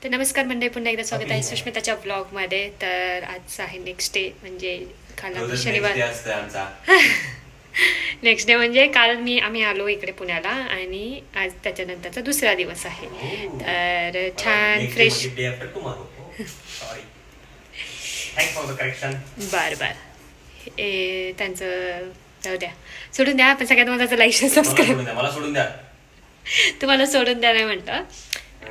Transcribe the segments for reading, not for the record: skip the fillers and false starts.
तर नमस्कार मंडळी, पुन्हा एकदा स्वागत आहे सुष्मिताच्या ब्लॉगमध्ये. तर आजचा आहे नेक्स्ट डे, म्हणजे काल आम्ही शनिवार नेक्स्ट डे म्हणजे काल आम्ही आलो इकडे पुण्याला आणि आज त्याच्यानंतरचा दुसरा दिवस आहे. तर छान फ्रेश बर त्यांचं जाऊ द्या, सोडून द्या. पण सगळ्यात महत्त्वाचं लाईक सबस्क्राईब तुम्हाला सोडून द्या नाही म्हणतं,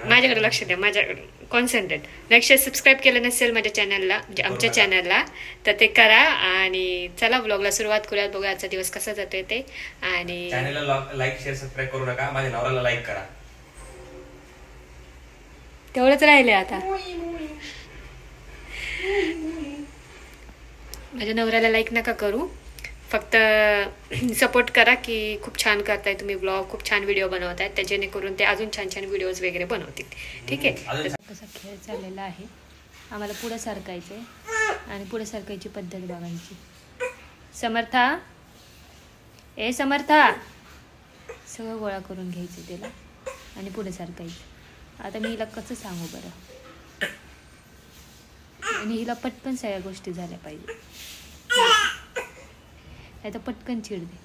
माझ्याकडे लक्ष द्या, माझ्याकडे कॉन्सन्ट्रेट. नेक्स्ट सबस्क्राईब केलं नसेल माझ्या चॅनलला, म्हणजे आमच्या चॅनलला, तर ते करा. आणि चला व्लॉगला सुरुवात करूयात. बघूया आजचा दिवस कसा जातोय ते. आणि चॅनलला लाईक शेअर सबस्क्राईब करू नका, माझ्या नवऱ्याला लाईक करा. तेवढंच राहिले आता. माझ्या नवऱ्याला लाईक नका करू, फक्त सपोर्ट करा की खूप छान करताय तुम्ही ब्लॉग, खूप छान व्हिडिओ बनवतायत, त्या जेणेकरून ते अजून छान छान व्हिडिओज वगैरे बनवतील. ठीक आहे. कसा खेळ चाललेला आहे, आम्हाला पुढे सरकायचंय आणि पुढे सरकायची पद्धत बघायची. समर्था, ए समर्था, सगळं गोळा करून घ्यायचं त्याला आणि पुढे सरकायचं. आता मी हिला कसं सांगू बरं, आणि हिला पटकन सगळ्या गोष्टी झाल्या पाहिजे. नाही तर पटकन चिडते,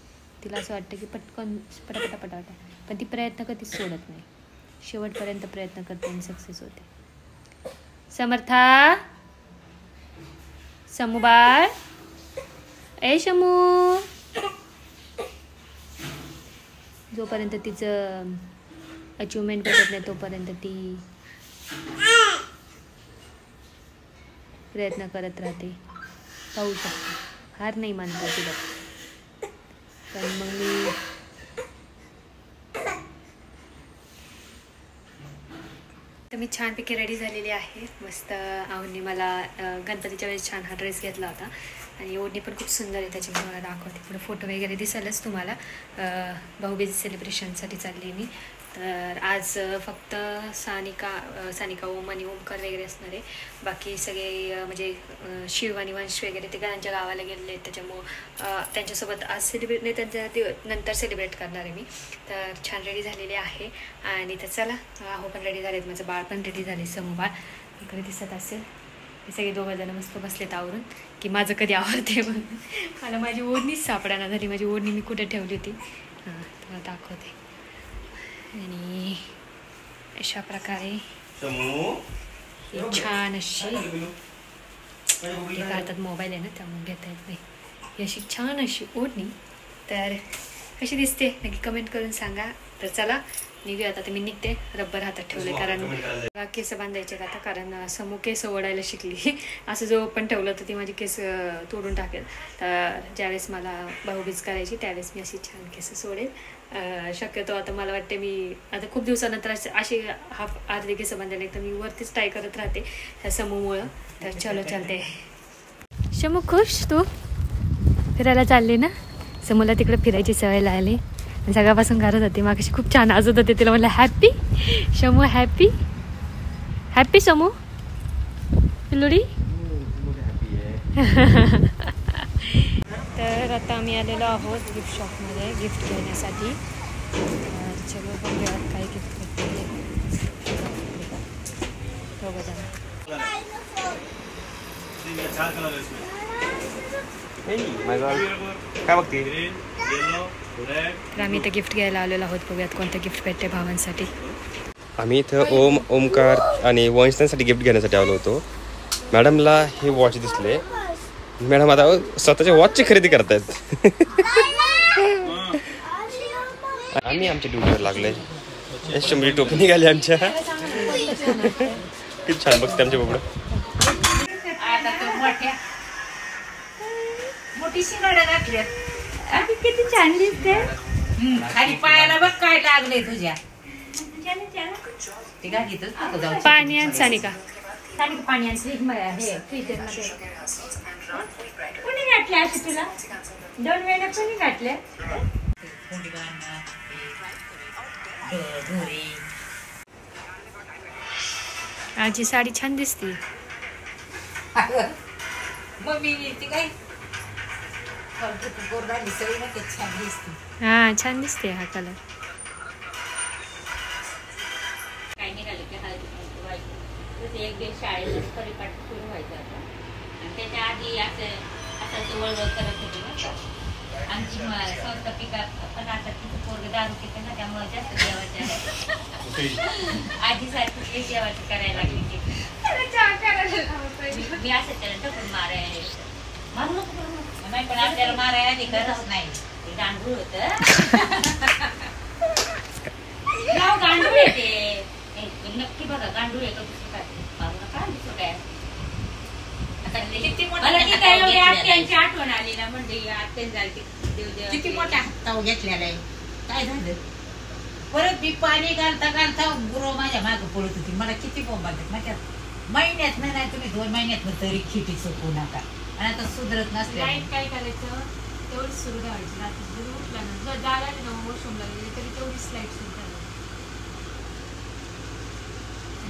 तिला असं वाटतं की पटकन पटापटा, पण ती प्रयत्न कधीच सोडत नाही, शेवटपर्यंत प्रयत्न करते आणि सक्सेस होते. समर्था, समू बाळ, ए शमू, जोपर्यंत तिचं अचिव्हमेंट भेटत नाही तोपर्यंत ती प्रयत्न करत राहते. पाहू शकते, हार नाही मानता तिला. पण मग मी छानपैकी रेडी झालेली आहे. मस्त आवडली मला. गणपतीच्या वेळेस छान हा ड्रेस घेतला होता आणि ओढणी पण खूप सुंदर आहे, त्याची मला दाखवते. पुढे फोटो वगैरे दिसेलच तुम्हाला. भाऊबीज सेलिब्रेशनसाठी चालली मी. तर आज फक्त सानिका ओम आणि ओमकार वगैरे असणार आहे. बाकी सगळे म्हणजे शिव आणि वंश वगैरे ते त्यांच्या गावाला गेलेले आहेत, त्याच्यामुळं त्यांच्यासोबत आज सेलिब्रेट नाही, त्यांच्या नंतर सेलिब्रेट करणार आहे मी. तर छान रेडी झालेली आहे. आणि तर चला, आहो पण रेडी झालेत, माझं बाळ पण रेडी झाले, समू बाळ इकडे दिसत असेल. हे सगळे दोघं जण मस्त बसलेत आवरून की माझं कधी आवडते म्हणून. मला माझी ओढणीच सापडाना झाली, माझी ओढणी मी कुठे ठेवली होती. तुम्हाला दाखवते. आणि अशा प्रकारे छान अशी हातात मोबाईल आहे ना, त्यामुळे घेता येत नाही. ही अशी छान अशी ओढणी. तर कशी दिसते नक्की कमेंट करून सांगा. तर चला निघूया आता. मी निघते, रब्बर हातात ठेवले कारण केस बांधायचे आता, कारण समू केस ओढायला शिकली. असं जो पण ठेवलं तर ती माझी केस तोडून टाकेल. तर ज्यावेळेस मला भाऊबीज करायची त्यावेळेस मी अशी छान केस सोडेल. शक्यतो आता मला वाटते मी आता खूप दिवसानंतर अशी अर्धी केस बांधायला, तर मी वरतीच ट्राय करत राहते ह्या समूमुळं. तर चलो चालते. शमू खुश, तू फिरायला चालली ना? समूला तिकडे फिरायची सवय लागली, सगळ्यापासून करत होती. मागाशी खूप छान आजत होते, तिला म्हणलं हॅपी शमू, हॅपी हॅपी समू पिल्लुडी. तर आता आम्ही आलेलो आहोत गिफ्ट शॉपमध्ये गिफ्ट घेण्यासाठी. चलो बघूया काय गिफ्ट भेटते. काय बघते? तर आम्ही इथं गिफ्ट घ्यायला आलेलो आहोत. बघूयात कोणतं गिफ्ट भेटते भावांसाठी. आम्ही इथं ओमकार आणि वंशनासाठी गिफ्ट घेण्यासाठी आलो होतो. मॅडमला हे वॉच दिसले. मॅडम आता स्वतःच्या वॉचची खरेदी करतायत. आम्ही आमच्या ड्युटीवर लागले. शंभरी टोपी निघाली आमच्या. किती छान बघते आमच्या बघडं. मोठी शिंगाडा घातल्या, किती छान दिसते. खाली पायाला बघ काय लागले तुझ्या. ते गाडीतच नको जाऊ. पाणी आण सानिका. सानिका पाणी आणते कोणी घातल्या अशी तुला? 2 वेळा कोणी घातल्या? आजी साडी छान दिसते. मम्मी ती काय हा छान दिसते हा कलर. ते एक दिवस शाळेमध्ये परिपाठ सुरू व्हायचं होता आणि त्याच्या आधी असं वळवळ करत होती ना आमची संस्थापिका पण आता तिचं पोरग दारू पितं ना त्यामुळे जास्त देवाच्या आजीसारखी ते देवाची करायला लागली मी असं त्याला टकून मारायला मारू नको नाही पण आपल्याला मारायला आधी गरज नाही ते गांडूळ होतं नाव गांडूळ येते नक्की बघा गांडूळ आहे का दुसरं काय मारू नका दुसरं काय मला ती काय एवढी आत्यांची आठवण आली ना म्हणजे आत्यान झाली देवदेव किती मोठा हाताव घेतलेला आहे काय झालं परत मी पाणी घालता घालता गुरु माझ्या मागे पळत होती मला किती बोंबालत माझ्या महिन्यात नाही तुम्ही 2 महिन्यात तरी खिटी चुकू नका आणि आता सुधरत नसते काय करायचं तेवढी सुरू ठेवायची रात्री जरी उठला ना जर जागा ना वॉशरूमला गेली तरी तेवढीच लाईट सुरू करायची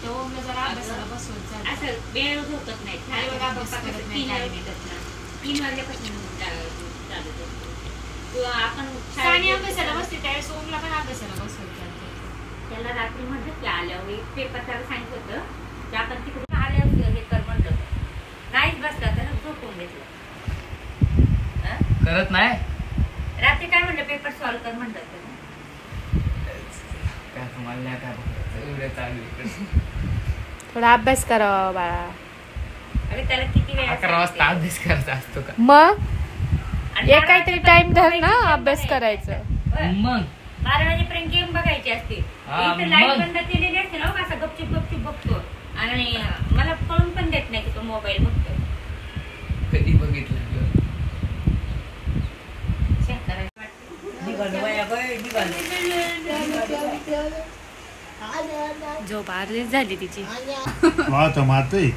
ओमला जरा अभ्यासाला बसवायचं असं वेळ झोपत नाही 3 वाजल्यापासून किंवा आपण अभ्यासाला बसते त्यावेळेस ओमला पण अभ्यासाला बसवायचं त्याला रात्री म्हणलं की आल्यावर एक पेपर त्याला सांगितलं होतं की आपण तिकडून आल्यावर हे कर म्हणलं नाहीच बसला तर झोपून घेतलं करत नाही रात्री काय म्हणलं पेपर सॉल्व्ह कर म्हणलं काय तुम्हाला नाही काय एवढे चालू थोडा अभ्यास करावा बाळा अरे त्याला किती वेळ 11 वाजता अभ्यास करत असतो का मग एक काहीतरी टाइम धर ना अभ्यास करायचं मग 12 वाजेपर्यंत गेम बघायची असते इथं लाईट बंद केलेली असते ना असा गपचूप गपचूप बघतो आणि मला कळून पण देत नाही की तो मोबाईल बघतो कधी बघितलं झोप अर्धीच झाली तिची आता माते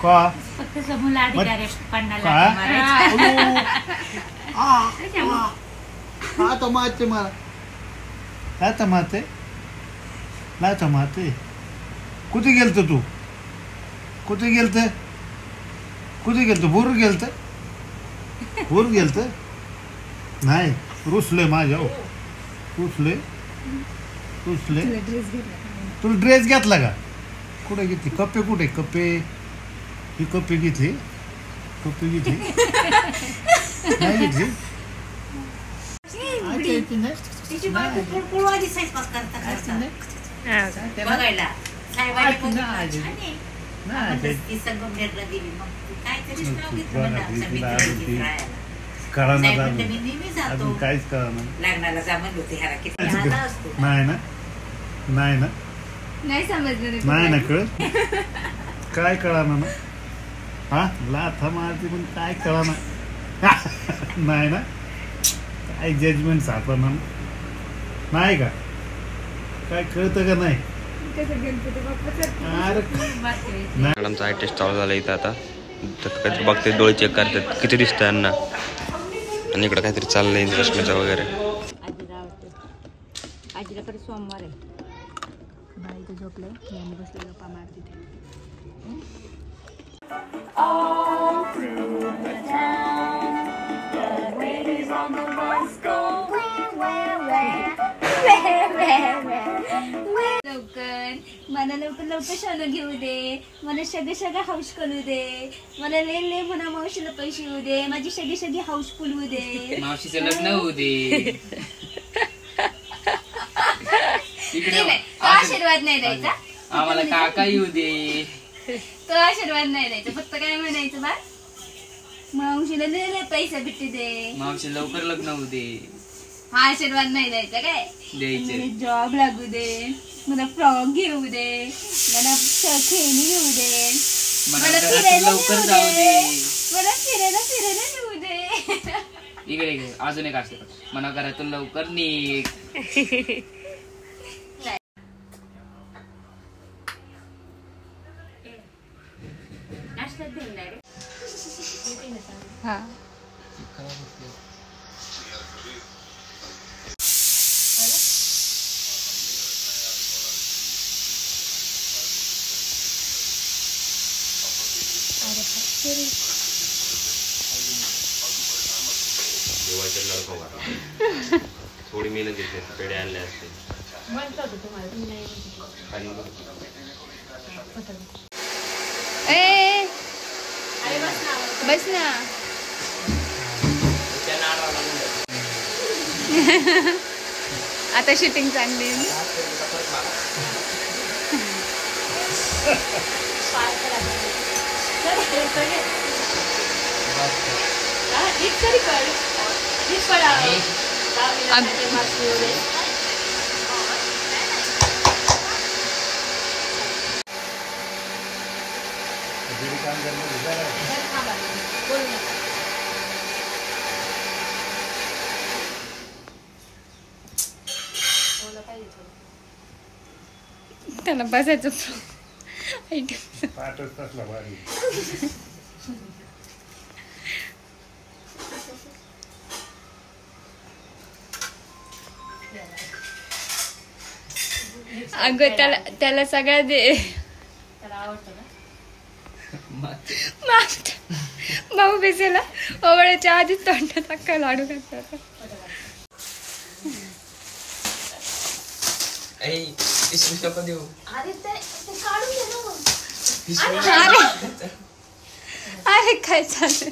का फक्त समोर अधिकारी पन्नाला आता माते मला आता माते कुठे गेलत तू कुठे गेलत बोर गेलत नाही रुसले माझ्या रुसले तुला ड्रेस घेतला का कुठे घेतली कप्पे कुठे कप्पे ही कप्पे घेतली नाही घेतली बघायला अजून काहीच कळा लग्नाला जमत होते नाही समजलं नाही ना कळ काय कळा ना हा लाथा मारती पण काय कळा ना नाही ना काय जजमेंट सापडणार नाही का काय कळतं का नाही मॅडमचा आय टेस्ट चालू झाला इथं आता काहीतरी बघते डोळे चेक करतात किती दिसतं यांना आणि इकडं काहीतरी चाललंय रश्मीचं वगैरे आजीला कडे सोमवार आहे बाई झोपलंय मी बसले गप्पा मारते मला लवकर शाळा घेऊ दे मला सगळं हौस करू दे मला ले म्हणा मावशीला पैसे येऊ दे माझी सगळी हाऊसफुल होऊ दे मावशीचं लग्न होऊ दे आशीर्वाद नाही द्यायचा आम्हाला काका येऊ दे तो आशीर्वाद नाही द्यायचा फक्त काय म्हणायचं बा मावशीला ले पैसा भेटू दे मावशी लवकर लग्न होऊ दे हा आशीर्वाद नाही द्यायचा काय द्यायचे जॉब लागू दे मला फ्रॉक घेऊ दे मला खेळणी घेऊ दे मला फिरायला लवकर जाऊ दे मला फिरायला नेऊ दे इकडे अजून एक आशीर्वाद मना घरातून लवकर निघ हा थोडी मेहनत घेतली पेढे आणले असते म्हणत होतं तुम्हाला तुम्ही नाही म्हणत. ए बस ना. आता शूटिंग चांगली आहे. त्याला बसायचं पाठच तसला भारी. अगं त्याला सगळ्या दे. त्याला आवडतं ना. भाऊ बेसेला ओवळ्याच्या आधीच तोंडात अक्का लाडू घालतात. अरे काय चालू.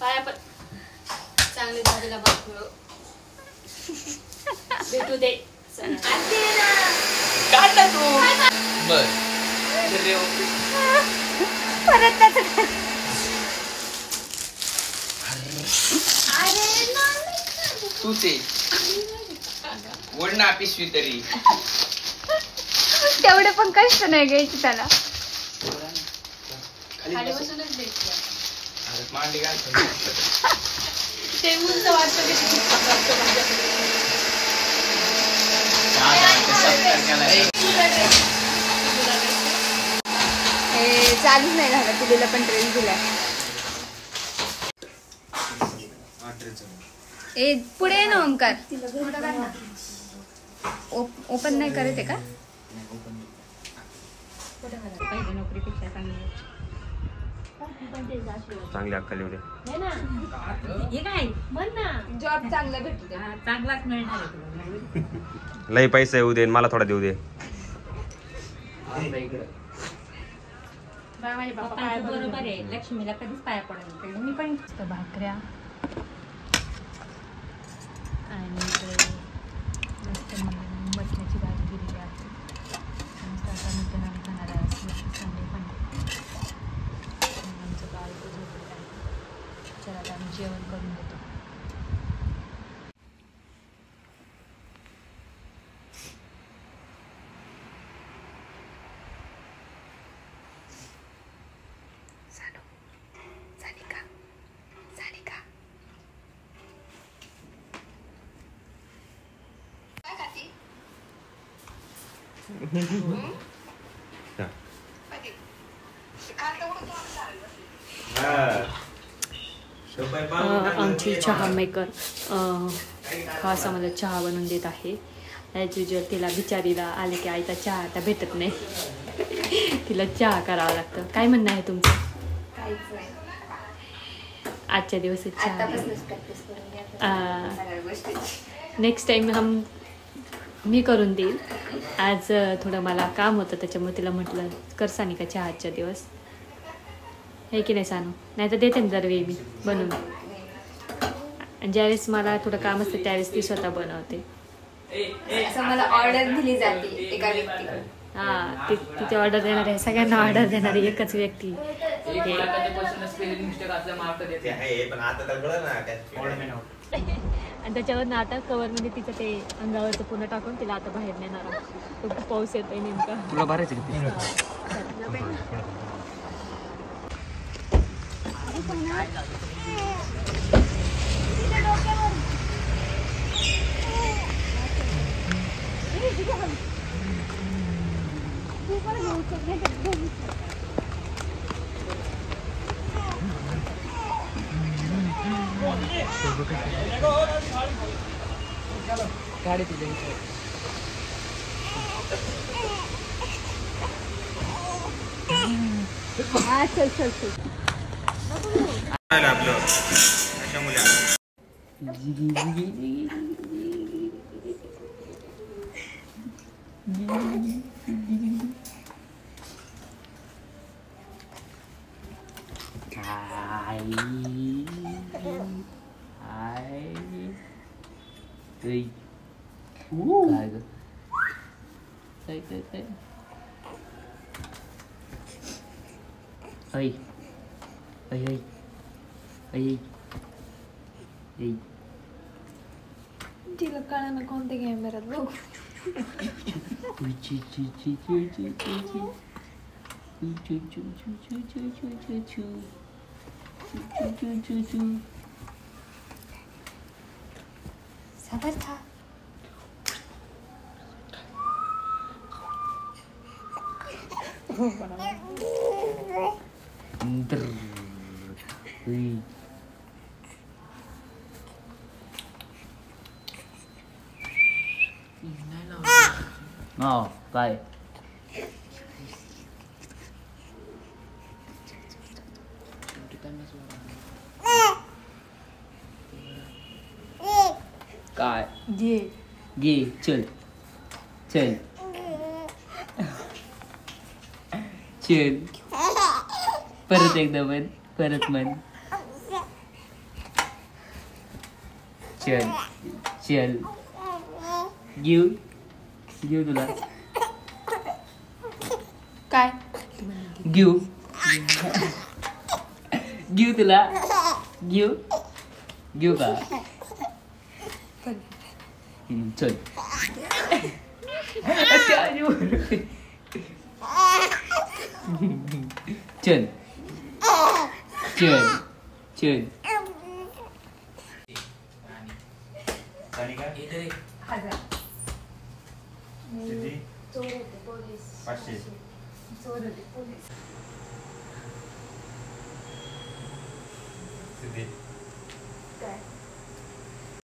पाया पण चांगले झालेला बापू भेटू दे. परत त्याचं तू ते ओढ ना पिशवी तरी. तेवढे पण कष्ट नाही घ्यायचे त्याला. खाली बसूनच भेटलं. मांडी घालतो. ते उंच वाटतं की चालूच नाही झालं. तुला पण ड्रेस दिला. ए पुढे ये ना ओमकार. ओपन नाही करत आहे का. नोकरीपेक्षा चांगली अक्कल येऊ दे. हे काय म्हण ना. जॉब चांगला भेटू दे. चांगलाच मिळणार आहे तुला. लई पैसे येऊ दे मला थोडा देऊ दे. माझे बाप्पा पाया पप्पांचं बरोबर आहे. लक्ष्मीला कधीच पाया पडत नाही. मी पण भाकऱ्या आणि इकडे मस्त मटण्याची भाजी दिलेली आहे. मस्त आता नूतन आम्ही खाणार आहे संडे फंडे. आमचं गाव इथं झोपलं आहे. चला आता आम्ही जेवण करून घेतो. आमची चहा मेकर खास आम्हाला चहा बनवून देत आहे. ॲज युजल तिला बिचारीला आले की आईचा चहा आता भेटत नाही. तिला चहा करावा लागतं. काय म्हणणं आहे तुमचं. आजच्या दिवस चहा. नेक्स्ट टाइम मी करून देईल. आज थोडं मला काम होतं त्याच्यामुळे तिला म्हटलं कर सानिका चहा आजच्या दिवस. हे की नाही सानू. नाही तर देते ना दरवेळी मी बनवून. आणि ज्यावेळेस मला थोडं काम असतं त्यावेळेस ती स्वतः बनवते. असं मला ऑर्डर दिली जाते एका व्यक्तीकडे. हां तिथे ऑर्डर देणार आहे. सगळ्यांना ऑर्डर देणारी एकच व्यक्ती. आणि त्याच्यावर आता कवरमध्ये तिचं ते अंगावरचं पुन्हा टाकून तिला आता बाहेर नेणार. तो पाऊस येतोय नेमका. तुला भरायचं गाडी तुझ्या चल चल चल. आपलं अशा मुली तिला कळा ना कोणत्या कॅमेऱ्यात बघू. समर्था काय काय घे चल चल चल परत एकदा म्हण परत म्हण चल चल घेऊ घेऊ तुला काय घेऊ घेऊ तुला घेऊ घेऊ का चल चल चल चल सिद्धी